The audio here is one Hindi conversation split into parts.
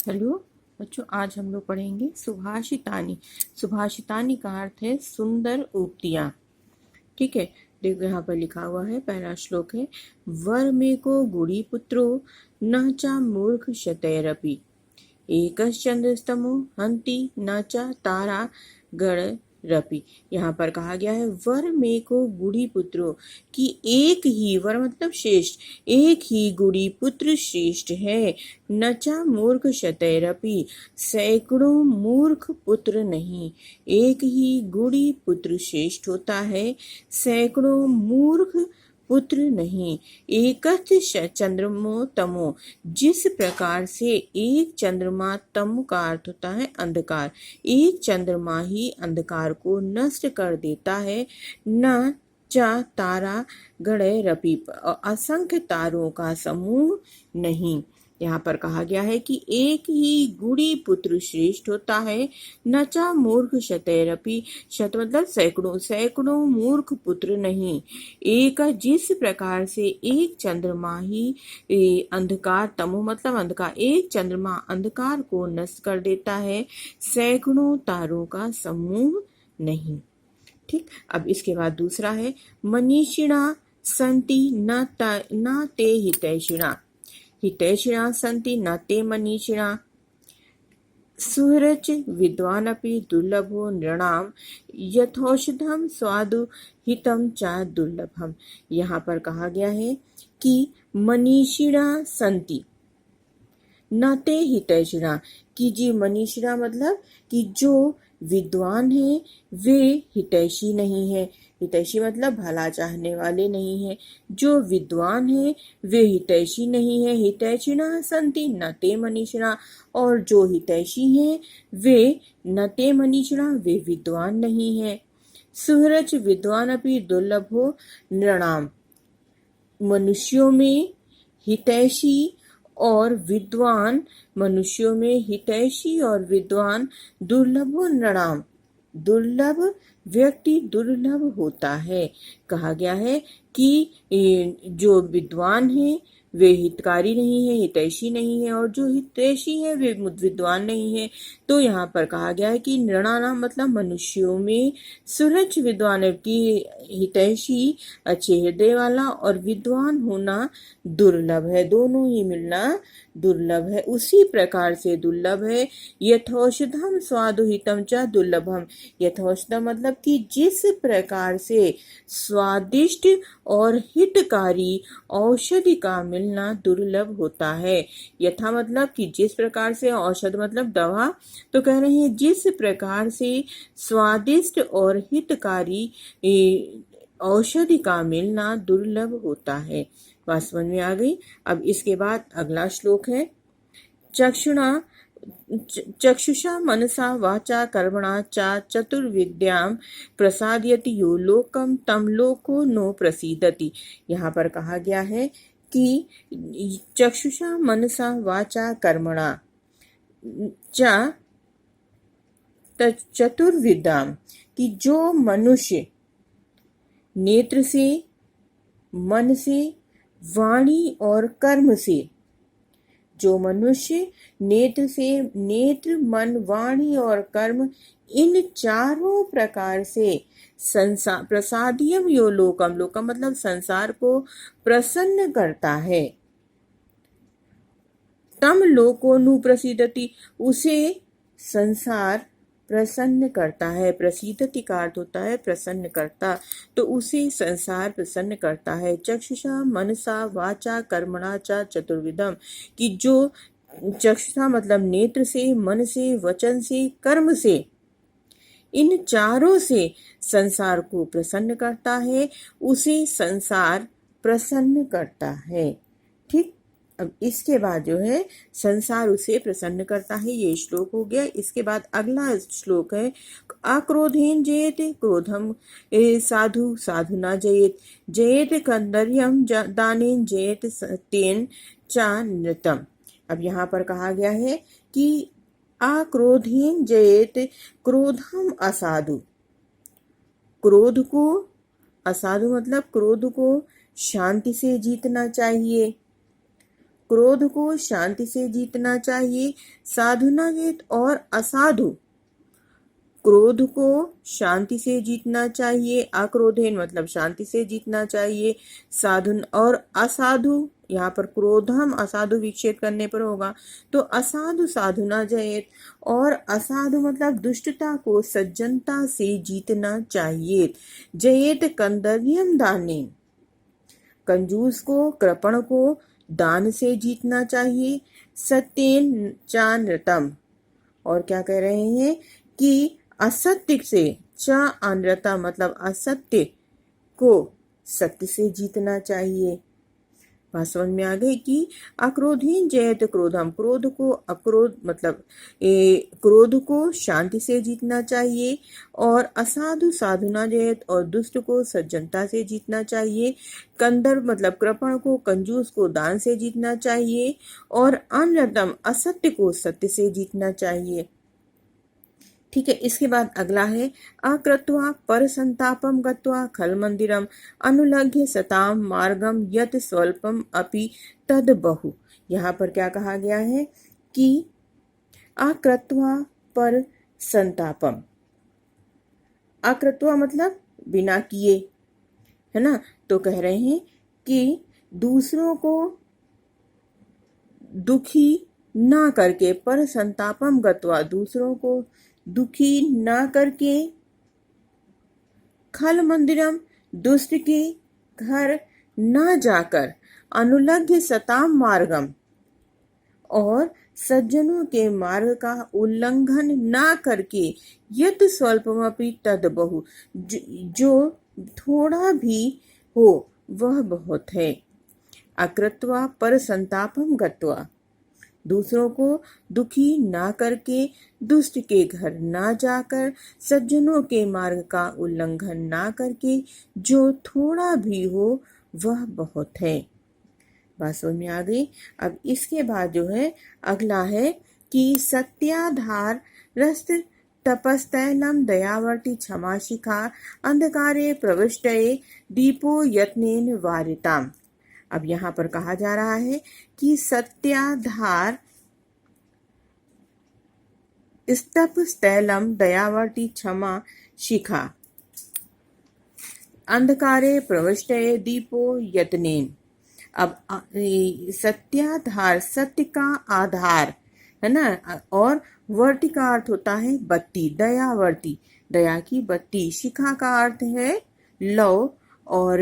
हेलो बच्चों, आज हम लोग पढ़ेंगे सुभाषितानी। सुभाषितानी का अर्थ है सुंदर उक्तियां। ठीक है, देखो यहाँ पर लिखा हुआ है, पहला श्लोक है, वर में को गुड़ी पुत्रो न चा मूर्ख शतैरपि एकश्चंद्रस्तमो हंति न च तारा गण रपि। यहाँ पर कहा गया है वर में को गुड़ी पुत्रो कि एक ही, वर मतलब श्रेष्ठ, एक ही गुड़ी पुत्र श्रेष्ठ है। नचा मूर्ख शतैरपि, सैकड़ों मूर्ख पुत्र नहीं। एक ही गुड़ी पुत्र श्रेष्ठ होता है, सैकड़ों मूर्ख पुत्र नहीं। एकथ चंद्रमो तमो, जिस प्रकार से एक चंद्रमा, तम का अर्थ होता है अंधकार, एक चंद्रमा ही अंधकार को नष्ट कर देता है। न चा तारा गणय रपि, असंख्य तारों का समूह नहीं। यहाँ पर कहा गया है कि एक ही गुड़ी पुत्र श्रेष्ठ होता है। नचा मूर्ख शतैरपि, शत मतलब सैकड़ों, सैकड़ों मूर्ख पुत्र नहीं। एक, जिस प्रकार से एक चंद्रमा ही अंधकार, तमो मतलब अंधकार, एक चंद्रमा अंधकार को नष्ट कर देता है, सैकड़ों तारों का समूह नहीं। ठीक, अब इसके बाद दूसरा है, मनीषिणा संति न ते हितैषिणा, हितैषिणा संति न ते मनीषिणा, सुहृच विद्वानपि दुर्लभो नृणाम, यथौषधम स्वादु हितम च दुर्लभम। यहाँ पर कहा गया है कि मनीषिणा संति न ते हितैषिणा, कि जी मनीषिणा मतलब कि जो विद्वान है वे हितैषी नहीं है। हितैषी मतलब भला चाहने वाले नहीं है। जो विद्वान है वे हितैषी नहीं है। हितैषिणा संति न ते मनीषिणा, और जो हितैषी हैं वे न ते मनीषिणा, वे विद्वान नहीं है। सुहृच विद्वान अपि दुर्लभो नृणाम, मनुष्यों में हितैषी और विद्वान, मनुष्यों में हितैषी और विद्वान दुर्लभो नृणाम, दुर्लभ व्यक्ति दुर्लभ होता है। कहा गया है कि जो विद्वान है वे हितकारी नहीं है, हितैषी नहीं है, और जो हितैषी है वे विद्वान नहीं है। तो यहाँ पर कहा गया है कि नृणानाम मतलब मनुष्यों में, सुरच विद्वान की हितैषी अच्छे हृदय वाला और विद्वान होना दुर्लभ है, दोनों ही मिलना दुर्लभ है। उसी प्रकार से दुर्लभ है यथौषधम स्वादु हितम च दुर्लभम। यथौषधम मतलब कि जिस प्रकार से स्वादिष्ट और हितकारी औषधि का मिलना दुर्लभ होता है। यथा मतलब कि जिस प्रकार से, औषध मतलब दवा, तो कह रहे हैं जिस प्रकार से स्वादिष्ट और हितकारी औषधि का मिलना दुर्लभ होता है। बात समझ में आ गई। अब इसके बाद अगला श्लोक है, चक्षुषा मनसा वाचा कर्मणा च चतुर्विद्यां प्रसादयति यो लोकम तम लोको नो प्रसीदति। यहाँ पर कहा गया है कि चक्षुषा मनसा वाचा कर्मणा च चतुर्विद्यां, कि जो मनुष्य नेत्र से, मन से, वाणी और कर्म से, जो मनुष्य नेत्र से, नेत्र मन वाणी और कर्म, इन चारों प्रकार से संसार प्रसादियम यो लोकम, लोकम मतलब संसार को प्रसन्न करता है, तम लोकोनु प्रसिद्धति, उसे संसार प्रसन्न करता है। प्रसिद्धति का अर्थ होता है प्रसन्न करता, तो उसे संसार प्रसन्न करता है। चक्षुषा मनसा वाचा कर्मणा च चतुर्विधम, कि जो चक्षुषा मतलब नेत्र से, मन से, वचन से, कर्म से, इन चारों से संसार को प्रसन्न करता है, उसे संसार प्रसन्न करता है। ठीक, अब इसके बाद जो है संसार उसे प्रसन्न करता है, ये श्लोक हो गया। इसके बाद अगला श्लोक है, अक्रोधेन जयेत क्रोधम साधु साधुना जयेत, जयेत कंदर्यम दानेन जयेत तेन चा नृतम। अब यहाँ पर कहा गया है कि अक्रोधेन जयेत, क्रोधम असाधु, क्रोध को, असाधु मतलब क्रोध को शांति से जीतना चाहिए, क्रोध को शांति से जीतना चाहिए। साधुना गेत और असाधु, क्रोध को शांति से जीतना चाहिए, अक्रोधेन मतलब शांति से जीतना चाहिए। साधु और असाधु, यहाँ पर क्रोध हम असाधु विच्छेद करने पर होगा, तो असाधु साधुना जयेत, और असाधु मतलब दुष्टता को सज्जनता से जीतना चाहिए। जयेत कंदर्यम दाने, कंजूस को कृपण को दान से जीतना चाहिए। सत्येन चानृतम, और क्या कह रहे हैं कि असत्य से, चा अनृता मतलब असत्य को सत्य से जीतना चाहिए। बात समझ में आ गई कि अक्रोधहीन जयत क्रोधम, क्रोध को अक्रोध मतलब क्रोध को शांति से जीतना चाहिए, और असाधु साधुना जयत, और दुष्ट को सज्जनता से जीतना चाहिए। कंदर मतलब कृपण को, कंजूस को दान से जीतना चाहिए, और अनृतम असत्य को सत्य से जीतना चाहिए। ठीक है, इसके बाद अगला है अकृत्वा पर संतापम गत्वा खल मंदिरम अनुलग्य सताम मार्गम यत स्वल्पम अपि तद बहु। यहाँ पर क्या कहा गया है कि अकृत्वा पर संतापम, अकृत्वा मतलब बिना किए, है ना। तो कह रहे हैं कि दूसरों को दुखी ना करके, पर संतापम गत्वा दूसरों को दुखी ना करके, खल मंदिरम दुष्ट के घर ना जाकर, अनुलग्य सताम मार्गम और सज्जनों के मार्ग का उल्लंघन ना करके, यत स्वल्पमपि तद बहु जो थोड़ा भी हो वह बहुत है। अकृत्वा पर संतापम गत्वा, दूसरों को दुखी ना करके, दुष्ट के घर ना जाकर, सज्जनों के मार्ग का उल्लंघन ना करके, जो थोड़ा भी हो वह बहुत है। बात समझ में आ गई। अब इसके बाद जो है अगला है कि सत्याधार रस्त तपस्तैलम दयावर्ती क्षमा शिखा अंधकारे प्रविष्टये दीपो यत्नेन वारिताम। अब यहाँ पर कहा जा रहा है कि सत्याधार स्तप स्थैलम दयावर्ती क्षमा शिखा अंधकारे प्रविष्टये दीपो यत्नेन। अब सत्याधार सत्य का आधार है ना, और वर्ती का अर्थ होता है बत्ती, दयावर्ती दया की बत्ती, शिखा का अर्थ है लौ, और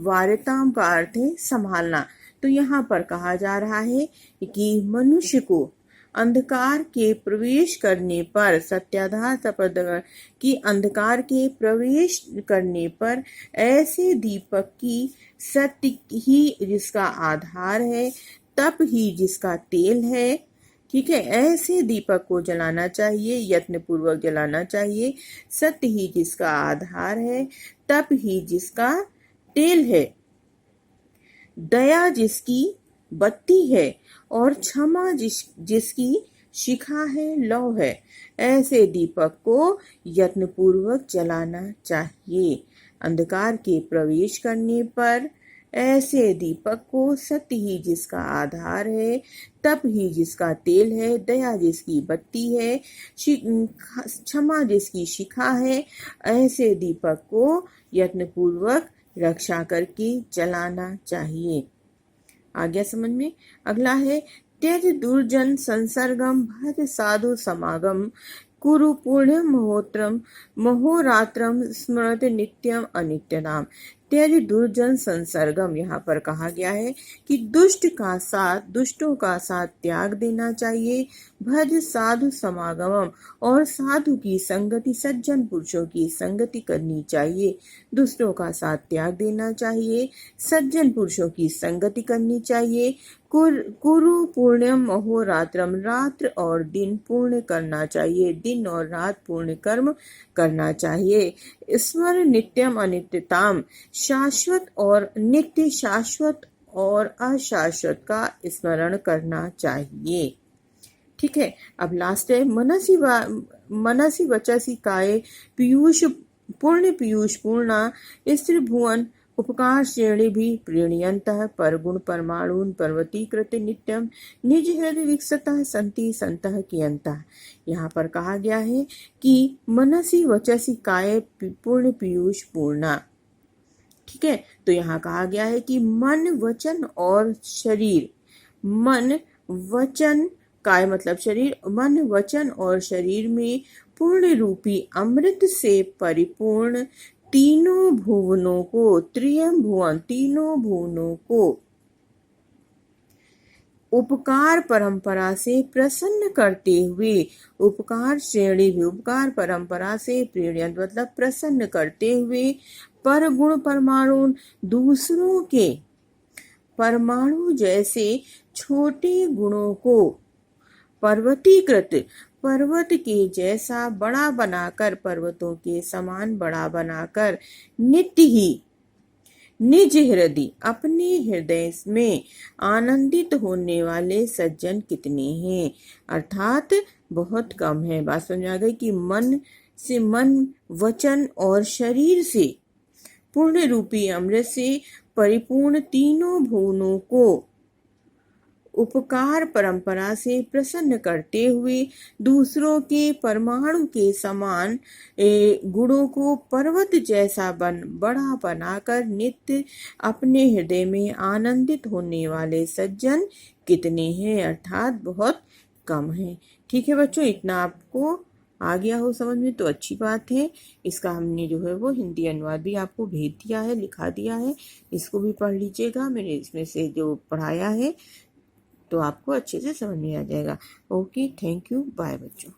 वारिताम का अर्थ है संभालना। तो यहाँ पर कहा जा रहा है कि मनुष्य को अंधकार के प्रवेश करने पर, सत्याधार शपथ की अंधकार के प्रवेश करने पर, ऐसे दीपक की सत्य ही जिसका आधार है, तप ही जिसका तेल है, ठीक है, ऐसे दीपक को जलाना चाहिए, यत्न पूर्वक जलाना चाहिए। सत्य ही जिसका आधार है, तप ही जिसका तेल है, दया जिसकी बत्ती है, और क्षमा जिसकी शिखा है, लौ है, ऐसे दीपक को यत्न पूर्वक जलाना चाहिए। अंधकार के प्रवेश करने पर ऐसे दीपक को सत्य ही जिसका आधार है, तप ही जिसका तेल है, दया जिसकी बत्ती है, क्षमा जिसकी शिखा है, ऐसे दीपक को यत्न पूर्वक रक्षा करके जलाना चाहिए। आ गया समझ में। अगला है त्यज दुर्जन संसर्गम भज साधु समागम कुरु पुण्य महोत्रम महोरात्रम स्मृत नित्यम अनित्यनाम। त्यज दुर्जन संसर्गम, यहाँ पर कहा गया है कि दुष्टों का साथ त्याग देना चाहिए। भज साधु समागमम, और साधु की संगति, सज्जन पुरुषों की संगति करनी चाहिए। दुष्टों का साथ त्याग देना चाहिए, सज्जन पुरुषों की संगति करनी चाहिए। कुरु पुण्यम अहोरात्रम, रात्र और दिन पूर्ण करना चाहिए, दिन और रात पूर्ण कर्म करना चाहिए। स्मर नित्यम अनित्यताम, शाश्वत और नित्य, शाश्वत और अशाश्वत का स्मरण करना चाहिए। ठीक है, अब लास्ट है मनसी वचसी काय पीयूष पूर्ण, पीयूष पूर्णा स्त्री भुवन उपकार श्रेणी भी प्रीणयन्तः परगुण परमाणून् पर्वतीकृत नित्यम निज हृदय विकसतः संति संतः कियन्तः। यहाँ पर कहा गया है कि मनसी वचसी काय पूर्ण पीयूष पूर्णा। ठीक है, तो यहाँ कहा गया है कि मन वचन और शरीर, मन वचन काय मतलब शरीर, मन वचन और शरीर में पूर्ण रूपी अमृत से परिपूर्ण तीनों भुवनों को, त्रियम भुवन तीनों भुवनों को उपकार परंपरा से प्रसन्न करते हुए, उपकार श्रेणी भी उपकार परंपरा से प्रेरित मतलब प्रसन्न करते हुए, पर गुण परमाणु दूसरों के परमाणु जैसे छोटे गुणों को पर्वतीकृत पर्वत के जैसा बड़ा बनाकर, पर्वतों के समान बड़ा बनाकर, नित्य ही निज हृदय अपने हृदय में आनंदित होने वाले सज्जन कितने हैं, अर्थात बहुत कम है। बात समझ आ गई कि मन से, मन वचन और शरीर से पूर्ण रूपी अमृत से परिपूर्ण तीनों भुवनों को उपकार परंपरा से प्रसन्न करते हुए, दूसरों के परमाणु के समान गुणों को पर्वत जैसा बड़ा बनाकर नित्य अपने हृदय में आनंदित होने वाले सज्जन कितने हैं, अर्थात बहुत कम है। ठीक है बच्चों, इतना आपको आ गया हो समझ में तो अच्छी बात है। इसका हमने जो है वो हिंदी अनुवाद भी आपको भेज दिया है, लिखा दिया है, इसको भी पढ़ लीजिएगा। मैंने इसमें से जो पढ़ाया है तो आपको अच्छे से समझ में आ जाएगा। ओके, थैंक यू, बाय बच्चों।